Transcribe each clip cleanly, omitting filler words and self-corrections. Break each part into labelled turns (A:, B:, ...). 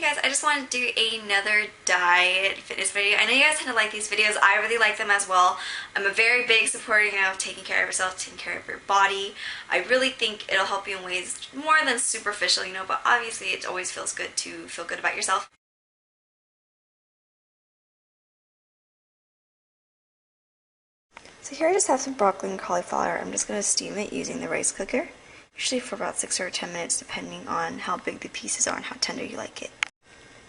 A: guys, I just wanted to do another diet fitness video. I know you guys tend to like these videos. I really like them as well. I'm a very big supporter of taking care of yourself, taking care of your body. I really think it'll help you in ways more than superficial, you know, but obviously it always feels good to feel good about yourself. So here I just have some broccoli and cauliflower. I'm just going to steam it using the rice cooker, usually for about 6 or 10 minutes depending on how big the pieces are and how tender you like it.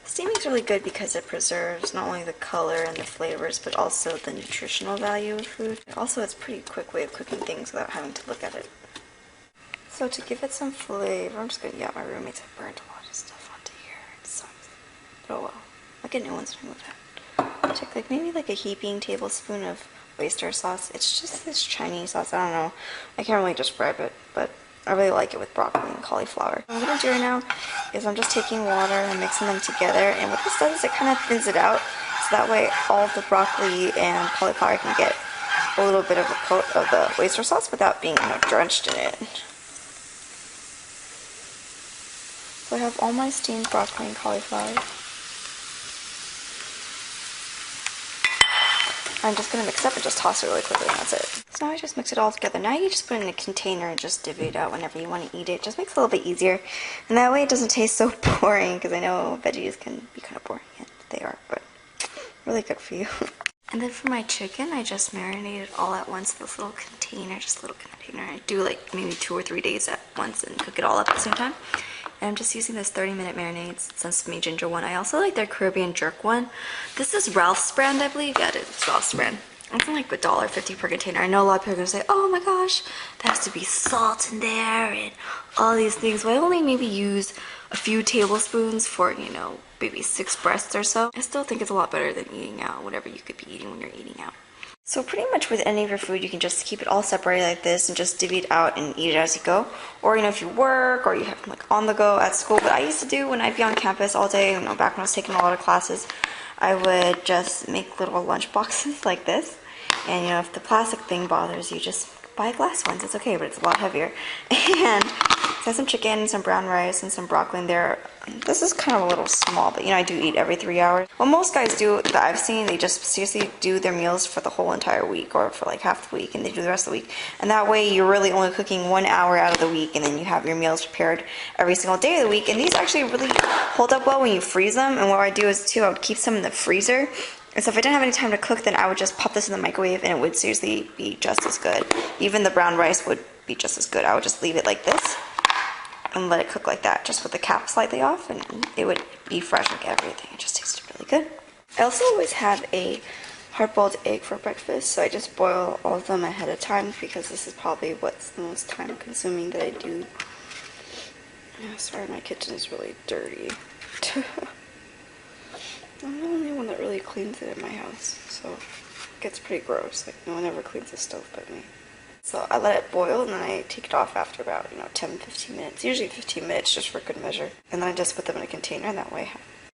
A: Steaming is really good because it preserves not only the color and the flavors, but also the nutritional value of food. Also, it's a pretty quick way of cooking things without having to look at it. So to give it some flavor, I'm just going to, yeah, my roommates have burned a lot of stuff onto here. It sucks. But oh well. I'll get new ones to remove that. Take like maybe like a heaping tablespoon of oyster sauce. It's just this Chinese sauce. I don't know. I can't really describe it, but I really like it with broccoli and cauliflower. What I'm going to do right now is I'm just taking water and mixing them together, and what this does is it kind of thins it out, so that way all of the broccoli and cauliflower can get a little bit of a coat of the oyster sauce without being, you know, drenched in it. So I have all my steamed broccoli and cauliflower. I'm just going to mix it up and just toss it really quickly, and that's it. So now I just mix it all together. Now you just put it in a container and just divvy it out whenever you want to eat it. Just makes it a little bit easier. And that way it doesn't taste so boring, because I know veggies can be kind of boring. And they are, but really good for you. And then for my chicken, I just marinate it all at once in this little container, just a little container. I do like maybe 2 or 3 days at once and cook it all up at the same time. And I'm just using this 30-minute marinades, sesame ginger one. I also like their Caribbean jerk one. This is Ralph's brand, I believe. Yeah, it's Ralph's brand. It's like $1.50 per container. I know a lot of people are going to say, oh my gosh, there has to be salt in there and all these things. But I only maybe use a few tablespoons for, you know, maybe 6 breasts or so. I still think it's a lot better than eating out, whatever you could be eating when you're eating out. So pretty much with any of your food, you can just keep it all separated like this and just divvy it out and eat it as you go. Or, you know, if you work or you have like on the go at school. What I used to do when I'd be on campus all day, you know, back when I was taking a lot of classes, I would just make little lunch boxes like this. And, you know, if the plastic thing bothers you, just buy glass ones. It's okay, but it's a lot heavier. And so I have some chicken, some brown rice, and some broccoli in there. This is kind of a little small, but, you know, I do eat every 3 hours. What most guys do that I've seen, they just seriously do their meals for the whole entire week or for like half the week, and they do the rest of the week. And that way you're really only cooking 1 hour out of the week, and then you have your meals prepared every single day of the week. And these actually really hold up well when you freeze them. And what I do is, too, I would keep some in the freezer. And so if I didn't have any time to cook, then I would just pop this in the microwave and it would seriously be just as good. Even the brown rice would be just as good. I would just leave it like this and let it cook like that, just with the cap slightly off, and it would be fresh like everything. It just tasted really good. I also always have a hard-boiled egg for breakfast, so I just boil all of them ahead of time because this is probably what's the most time-consuming that I do. Yeah, sorry, my kitchen is really dirty. I'm the only one that really cleans it in my house, so it gets pretty gross. Like, no one ever cleans the stove but me. So I let it boil, and then I take it off after about, you know, 10-15 minutes. Usually 15 minutes, just for good measure. And then I just put them in a container, and that way.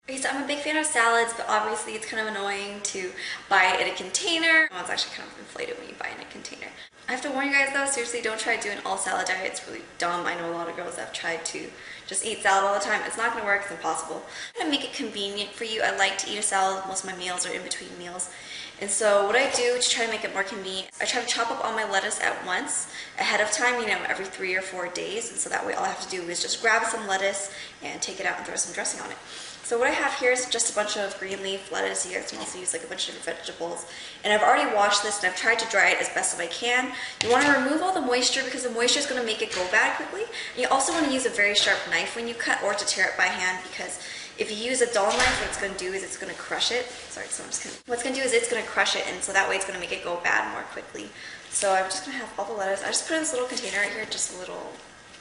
A: Okay, so I'm a big fan of salads, but obviously it's kind of annoying to buy it in a container. Well, it's actually kind of inflated when you buy it in a container. I have to warn you guys though, seriously, don't try doing all salad diet. It's really dumb. I know a lot of girls that have tried to just eat salad all the time. It's not going to work. It's impossible. I'm going to make it convenient for you. I like to eat a salad. Most of my meals are in between meals. And so what I do to try to make it more convenient, I try to chop up all my lettuce at once, ahead of time, you know, every 3 or 4 days. And so that way all I have to do is just grab some lettuce and take it out and throw some dressing on it. So what I have here is just a bunch of green leaf lettuce. You guys can also use like a bunch of different vegetables. And I've already washed this and I've tried to dry it as best as I can. You want to remove all the moisture because the moisture is going to make it go bad quickly. And you also want to use a very sharp knife when you cut, or to tear it by hand, because if you use a dull knife, what it's going to do is it's going to crush it. Sorry, so I'm just going to... What's going to do is it's going to crush it, and so that way it's going to make it go bad more quickly. So I'm just going to have all the lettuce. I just put in this little container right here, just a little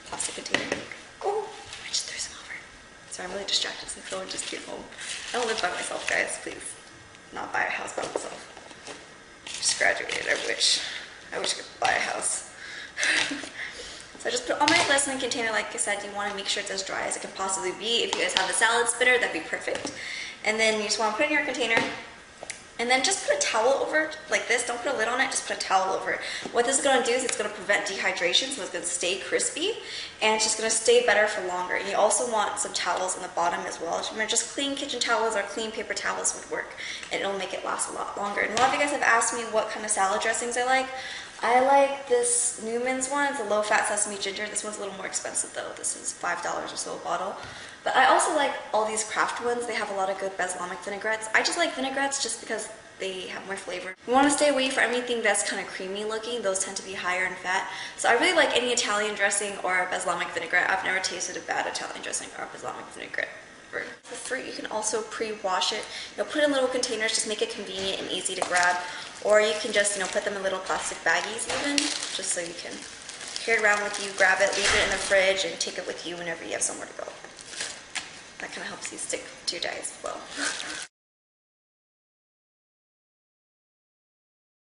A: plastic container. Oh, I just threw some over. So I'm really distracted since I just came home. I don't live by myself, guys. Please, not buy a house by myself. Just graduated. I wish I could buy a house. So I just put all my lettuce in a container. Like I said, you want to make sure it's as dry as it can possibly be. If you guys have a salad spinner, that'd be perfect. And then you just want to put it in your container. And then just put a towel over it like this. Don't put a lid on it, just put a towel over it. What this is going to do is it's going to prevent dehydration, so it's going to stay crispy, and it's just going to stay better for longer. And you also want some towels on the bottom as well. Just clean kitchen towels or clean paper towels would work, and it'll make it last a lot longer. And a lot of you guys have asked me what kind of salad dressings I like. I like this Newman's one. It's a low-fat sesame ginger. This one's a little more expensive though. This is $5 or so a bottle. But I also like all these Kraft ones. They have a lot of good balsamic vinaigrettes. I just like vinaigrettes just because they have more flavor. You want to stay away from anything that's kind of creamy looking. Those tend to be higher in fat. So I really like any Italian dressing or balsamic vinaigrette. I've never tasted a bad Italian dressing or balsamic vinaigrette. The fruit, you can also pre-wash it. Put it in little containers, just make it convenient and easy to grab. Or you can just, put them in little plastic baggies even, just so you can carry it around with you, grab it, leave it in the fridge, and take it with you whenever you have somewhere to go. That kind of helps you stick to your diet as well.